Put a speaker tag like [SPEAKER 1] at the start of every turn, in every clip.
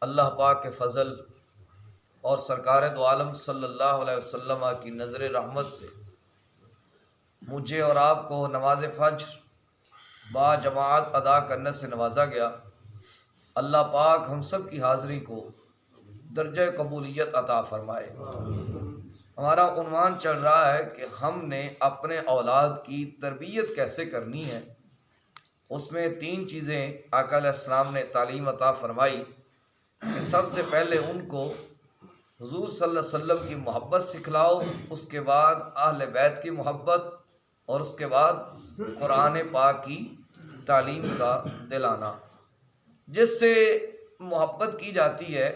[SPEAKER 1] اللہ پاک کے فضل اور سرکار دو عالم صلی اللہ علیہ وسلم کی نظر رحمت سے مجھے اور آپ کو نماز فجر با جماعت ادا کرنے سے نوازا گیا۔ اللہ پاک ہم سب کی حاضری کو درجہ قبولیت عطا فرمائے۔ ہمارا عنوان چل رہا ہے کہ ہم نے اپنے اولاد کی تربیت کیسے کرنی ہے۔ اس میں 3 چیزیں آقا علیہ السلام نے تعلیم عطا فرمائی کہ سب سے پہلے ان کو حضور صلی اللہ علیہ وسلم کی محبت سکھلاؤ، اس کے بعد اہل بیت کی محبت، اور اس کے بعد قرآن پاک کی تعلیم کا دلانا۔ جس سے محبت کی جاتی ہے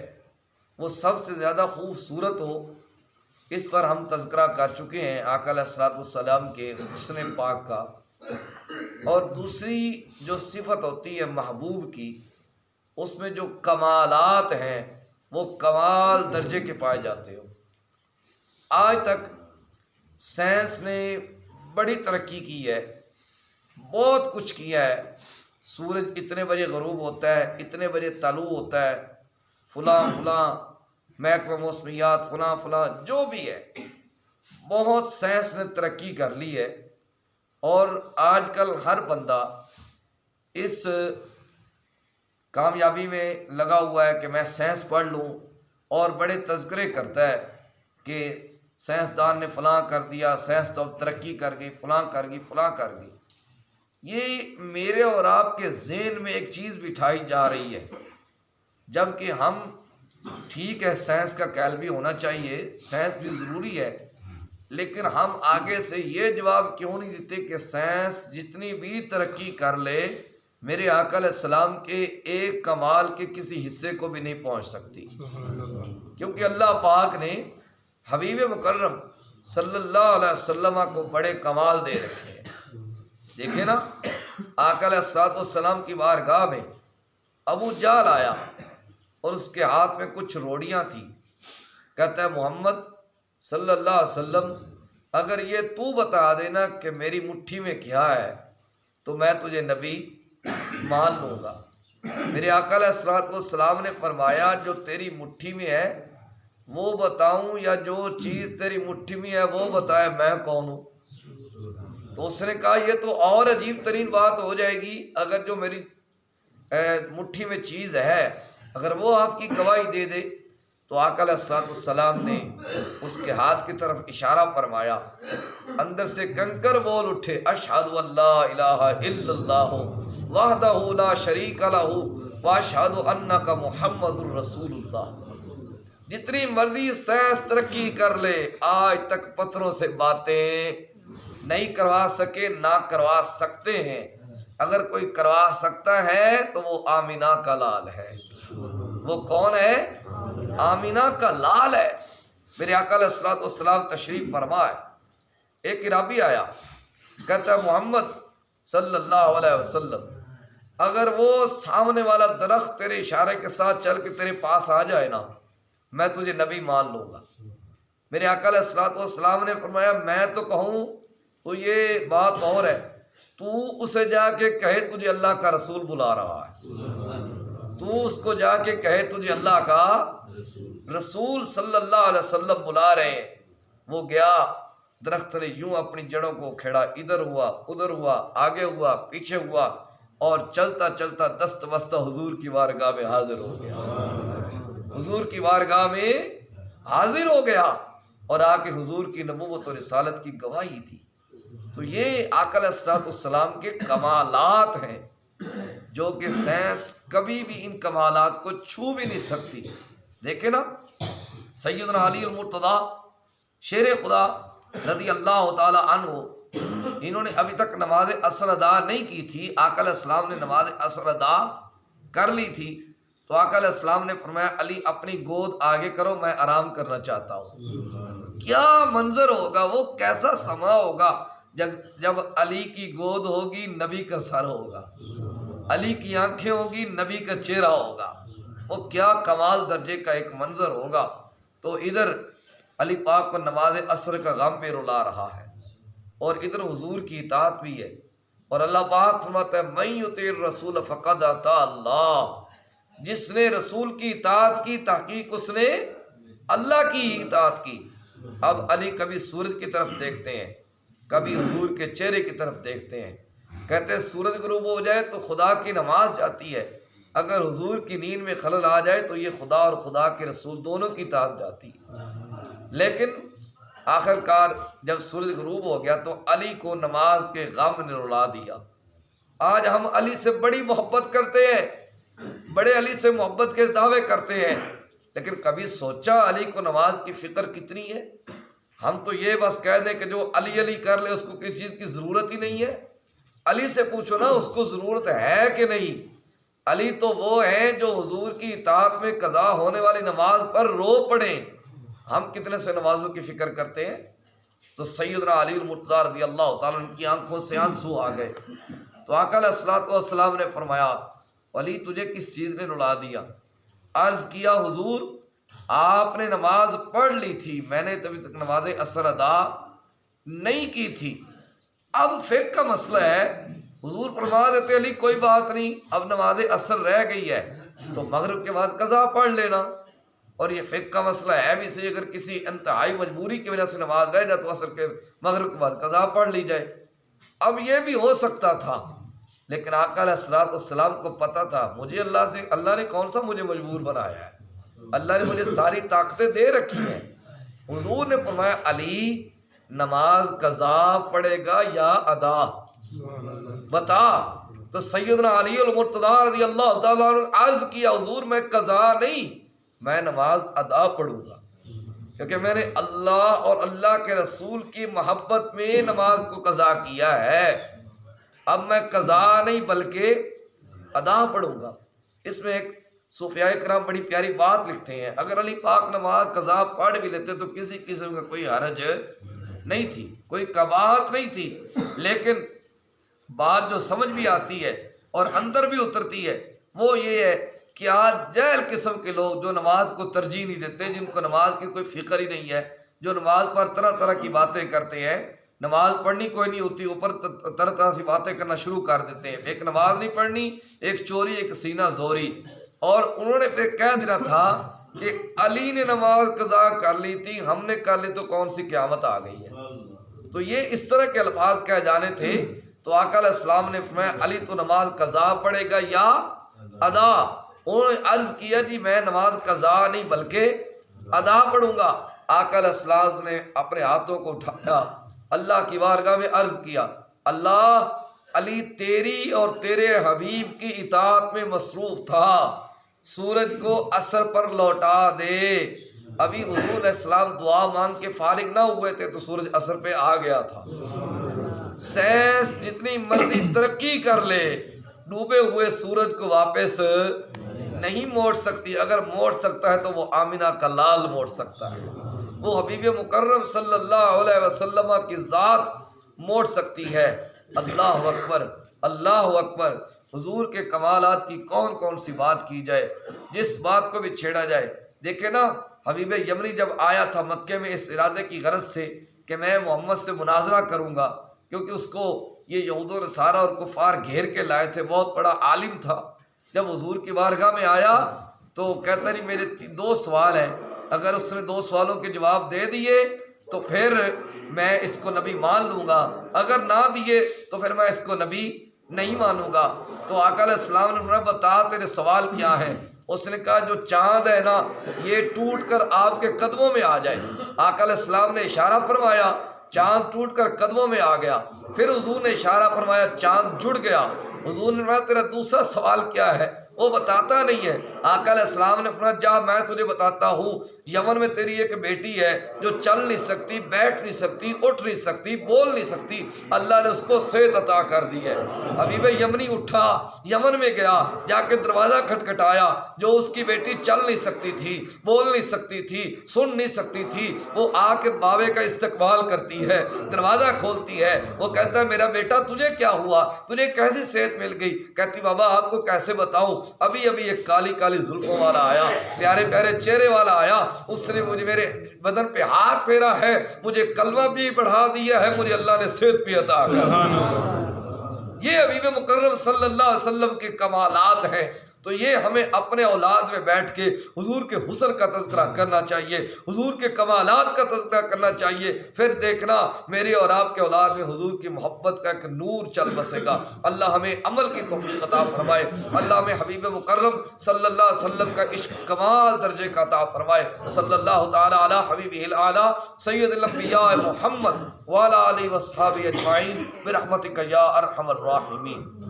[SPEAKER 1] وہ سب سے زیادہ خوبصورت ہو، اس پر ہم تذکرہ کر چکے ہیں آقا علیہ الصلوۃ والسلام کے حسن پاک کا۔ اور دوسری جو صفت ہوتی ہے محبوب کی، اس میں جو کمالات ہیں وہ کمال درجے کے پائے جاتے ہو۔ آج تک سائنس نے بڑی ترقی کی ہے، بہت کچھ کیا ہے۔ سورج اتنے بجے غروب ہوتا ہے، اتنے بجے طلوع ہوتا ہے، فلاں محکمہ موسمیات فلاں جو بھی ہے، بہت سائنس نے ترقی کر لی ہے۔ اور آج کل ہر بندہ اس کامیابی میں لگا ہوا ہے کہ میں سائنس پڑھ لوں، اور بڑے تذکرے کرتا ہے کہ سائنسدان نے فلاں کر دیا، سائنس تو ترقی کر گئی، فلاں کر گئی۔ یہ میرے اور آپ کے ذہن میں ایک چیز بٹھائی جا رہی ہے، جبکہ ہم ٹھیک ہے سائنس کا قائل بھی ہونا چاہیے، سائنس بھی ضروری ہے، لیکن ہم آگے سے یہ جواب کیوں نہیں دیتے کہ سائنس جتنی بھی ترقی کر لے میرے آقا علیہ السلام کے ایک کمال کے کسی حصے کو بھی نہیں پہنچ سکتی، کیونکہ اللہ پاک نے حبیب مکرم صلی اللہ علیہ وسلم کو بڑے کمال دے رکھے ہیں۔ دیکھیں نا، آقا علیہ السلام کی بارگاہ میں ابو جہل آیا اور اس کے ہاتھ میں کچھ روڑیاں تھیں۔ کہتا ہے محمد صلی اللہ علیہ وسلم، اگر یہ تو بتا دینا کہ میری مٹھی میں کیا ہے تو میں تجھے نبی مان لوں گا۔ میرے آقا علیہ السلام نے فرمایا جو تیری مٹھی میں ہے وہ بتاؤں یا جو چیز تیری مٹھی میں ہے وہ بتائے میں کون ہوں؟ تو اس نے کہا یہ تو اور عجیب ترین بات ہو جائے گی، اگر جو میری مٹھی میں چیز ہے اگر وہ آپ کی گواہی دے دے۔ تو آقا علیہ السلام نے اس کے ہاتھ کی طرف اشارہ فرمایا، اندر سے کنکر بول اٹھے، اشہد ان لا الہ الا اللہ وحدہ لا شریک لہ واشہد انک محمد الرسول اللہ۔ جتنی مرضی سائنس ترقی کر لے، آج تک پتھروں سے باتیں نہیں کروا سکے، نہ کروا سکتے ہیں۔ اگر کوئی کروا سکتا ہے تو وہ آمینہ کا لال ہے۔ وہ کون ہے؟ آمینہ کا لال ہے۔ میرے آقا علیہ السلام تشریف فرمائے، ایک عرابی آیا، کہتا ہے محمد صلی اللہ علیہ وسلم، اگر وہ سامنے والا درخت تیرے اشارے کے ساتھ چل کے تیرے پاس آ جائے نا، میں تجھے نبی مان لوں گا۔ میرے آقا علیہ السلام نے فرمایا میں تو کہوں تو یہ بات اور ہے، تو اسے جا کے کہے تجھے اللہ کا رسول بلا رہا ہے، تو اس کو جا کے کہے تجھے اللہ کا رسول صلی اللہ علیہ وسلم بلا رہے ہیں۔ وہ گیا، درخت نے یوں اپنی جڑوں کو کھیڑا، ادھر ہوا ادھر ہوا، آگے ہوا پیچھے ہوا، اور چلتا چلتا دست بستہ حضور کی بارگاہ میں حاضر ہو گیا۔ حضور کی بارگاہ میں حاضر ہو گیا اور آ کے حضور کی نبوت و رسالت کی گواہی دی۔ تو یہ آقا علیہ السلام کے کمالات ہیں جو کہ سائنس کبھی بھی ان کمالات کو چھو بھی نہیں سکتی۔ دیکھیں نا، سیدنا علی المرتضیٰ شیر خدا رضی اللہ تعالی عنہ، انہوں نے ابھی تک نماز عصر ادا نہیں کی تھی، آقا علیہ السلام نے نماز عصر ادا کر لی تھی۔ تو آقا علیہ السلام نے فرمایا علی اپنی گود آگے کرو، میں آرام کرنا چاہتا ہوں۔ کیا منظر ہوگا، وہ کیسا سما ہوگا جب علی کی گود ہوگی، نبی کا سر ہوگا، علی کی آنکھیں ہوگی، نبی کا چہرہ ہوگا، وہ کیا کمال درجے کا ایک منظر ہوگا۔ تو ادھر علی پاک کو نماز عصر کا غم بھی رلا رہا ہے، اور ادھر حضور کی اطاعت بھی ہے۔ اور اللہ پاک فرماتا ہے من یطیع الرسول فقد اطاع اللہ، جس نے رسول کی اطاعت کی تحقیق اس نے اللہ کی اطاعت کی۔ اب علی کبھی سورج کی طرف دیکھتے ہیں، کبھی حضور کے چہرے کی طرف دیکھتے ہیں، کہتے ہیں سورج غروب ہو جائے تو خدا کی نماز جاتی ہے، اگر حضور کی نیند میں خلل آ جائے تو یہ خدا اور خدا کے رسول دونوں کی اطاعت جاتی ہے۔ لیکن آخر کار جب سورج غروب ہو گیا تو علی کو نماز کے غم نے رلا دیا۔ آج ہم علی سے بڑی محبت کرتے ہیں، بڑے علی سے محبت کے دعوے کرتے ہیں، لیکن کبھی سوچا علی کو نماز کی فکر کتنی ہے؟ ہم تو یہ بس کہہ دیں کہ جو علی علی کر لے اس کو کسی چیز کی ضرورت ہی نہیں ہے۔ علی سے پوچھو نا اس کو ضرورت ہے کہ نہیں؟ علی تو وہ ہیں جو حضور کی اطاعت میں قضا ہونے والی نماز پر رو پڑیں۔ ہم کتنے سے نمازوں کی فکر کرتے ہیں؟ تو سیدنا علی المرتضیٰ رضی اللہ تعالیٰ عنہ کی آنکھوں سے آنسو آ گئے تو آقا علیہ الصلوۃ والسلام نے فرمایا علی تجھے کس چیز نے رلا دیا؟ عرض کیا حضور آپ نے نماز پڑھ لی تھی، میں نے تبھی تک نماز عصر ادا نہیں کی تھی، اب فقہ کا مسئلہ ہے۔ حضور فرما دیتے علی کوئی بات نہیں، اب نماز عصر رہ گئی ہے تو مغرب کے بعد قضا پڑھ لینا، اور یہ فقہ کا مسئلہ ہے بھی صحیح، اگر کسی انتہائی مجبوری کی وجہ سے نماز رہ جائے تو عصر کے مغرب کے بعد قضا پڑھ لی جائے۔ اب یہ بھی ہو سکتا تھا، لیکن آقا علیہ الصلوۃ والسلام کو پتہ تھا مجھے اللہ نے کون سا مجھے مجبور بنایا ہے، اللہ نے مجھے ساری طاقتیں دے رکھی ہیں۔ حضور نے فرمایا علی نماز قضا پڑے گا یا ادا، بتا۔ تو سیدنا علی المرتضیٰ رضی اللہ تعالیٰ عنہ نے عرض کیا حضور میں قضا نہیں، میں نماز ادا پڑھوں گا، کیونکہ میں نے اللہ اور اللہ کے رسول کی محبت میں نماز کو قضا کیا ہے، اب میں قضا نہیں بلکہ ادا پڑھوں گا۔ اس میں ایک صوفیاء کرام بڑی پیاری بات لکھتے ہیں، اگر علی پاک نماز قضا پڑھ بھی لیتے تو کسی قسم کا کوئی حرج نہیں تھی، کوئی قباحت نہیں تھی، لیکن بات جو سمجھ بھی آتی ہے اور اندر بھی اترتی ہے وہ یہ ہے کہ آج جہل قسم کے لوگ جو نماز کو ترجیح نہیں دیتے، جن کو نماز کی کوئی فکر ہی نہیں ہے، جو نماز پر طرح طرح کی باتیں کرتے ہیں، نماز پڑھنی کوئی نہیں ہوتی، اوپر طرح طرح سی باتیں کرنا شروع کر دیتے ہیں، ایک نماز نہیں پڑھنی، ایک چوری، ایک سینہ زوری، اور انہوں نے پھر کہہ دینا تھا کہ علی نے نماز قضا کر لی تھی، ہم نے کر لی تو کون سی قیامت آ گئی ہے۔ تو یہ اس طرح کے الفاظ کہے جانے تھے، تو آقا علیہ السلام نے فرمایا علی تو نماز قضا پڑھے گا یا ادا؟ انہوں نے عرض کیا جی میں نماز قضا نہیں بلکہ ادا پڑھوں گا۔ آقا علیہ السلام نے اپنے ہاتھوں کو اٹھایا، اللہ کی بارگاہ میں عرض کیا اللہ علی تیری اور تیرے حبیب کی اطاعت میں مصروف تھا، سورج کو عصر پر لوٹا دے۔ ابھی حضور علیہ السلام دعا مانگ کے فارغ نہ ہوئے تھے تو سورج عصر پہ آ گیا تھا۔ سائنس جتنی مرضی ترقی کر لے ڈوبے ہوئے سورج کو واپس نہیں موڑ سکتی، اگر موڑ سکتا ہے تو وہ آمنہ کا لال موڑ سکتا ہے، وہ حبیب مکرم صلی اللہ علیہ وسلم کی ذات موڑ سکتی ہے۔ اللہ اکبر، اللہ اکبر۔ حضور کے کمالات کی کون کون سی بات کی جائے، جس بات کو بھی چھیڑا جائے۔ دیکھیں نا حبیب یمنی جب آیا تھا مکے میں اس ارادے کی غرض سے کہ میں محمد سے مناظرہ کروں گا، کیونکہ اس کو یہ یہود و نصارہ اور کفار گھیر کے لائے تھے، بہت بڑا عالم تھا۔ جب حضور کی بارگاہ میں آیا تو کہتا نہیں میرے 2 سوال ہیں، اگر اس نے 2 سوالوں کے جواب دے دیے تو پھر میں اس کو نبی مان لوں گا، اگر نہ دیے تو پھر میں اس کو نبی نہیں مانوں گا۔ تو آقا علیہ السلام نے فرمایا بتا تیرے سوال کیا ہیں؟ اس نے کہا جو چاند ہے نا یہ ٹوٹ کر آپ کے قدموں میں آ جائے۔ آقا علیہ السلام نے اشارہ فرمایا، چاند ٹوٹ کر قدموں میں آ گیا۔ پھر حضور نے اشارہ فرمایا، چاند جڑ گیا۔ حضور نے فرمایا تیرا دوسرا سوال کیا ہے؟ وہ بتاتا نہیں ہے۔ آقا علیہ السلام نے فرمایا جا میں تجھے بتاتا ہوں، یمن میں تیری ایک بیٹی ہے جو چل نہیں سکتی، بیٹھ نہیں سکتی، اٹھ نہیں سکتی، بول نہیں سکتی، اللہ نے اس کو صحت عطا کر دی ہے۔ حبیب یمنی اٹھا، یمن میں گیا، جا کے دروازہ کھٹکھٹایا، جو اس کی بیٹی چل نہیں سکتی تھی، بول نہیں سکتی تھی، سن نہیں سکتی تھی، وہ آ کے بابے کا استقبال کرتی ہے، دروازہ کھولتی ہے، وہ کہتا ہے میرا بیٹا تجھے کیا ہوا، تجھے کیسی صحت مل گئی؟ کہتی بابا آپ کو کیسے بتاؤں، ابھی ابھی ایک کالی کالی زلفوں والا آیا، پیارے پیارے چہرے والا آیا، اس نے مجھے میرے بدن پہ ہاتھ پھیرا ہے، مجھے کلمہ بھی پڑھا دیا ہے، مجھے اللہ نے صحت بھی عطا کر۔ یہ حبیب مکرم صلی اللہ علیہ وسلم کے کمالات ہیں۔ تو یہ ہمیں اپنے اولاد میں بیٹھ کے حضور کے حسن کا تذکرہ کرنا چاہیے، حضور کے کمالات کا تذکرہ کرنا چاہیے، پھر دیکھنا میرے اور آپ کے اولاد میں حضور کی محبت کا ایک نور چل بسے گا۔ اللہ ہمیں عمل کی توفیق عطا فرمائے، اللہ ہمیں حبیب مکرم صلی اللہ علیہ وسلم کا عشق کمال درجے کا عطا فرمائے۔ صلی اللہ تعالی علی حبیبہ الاعلی سید الانبیاء محمد وعلی آلہ وصحبہ اجمعین برحمتک یا ارحم الراحمین۔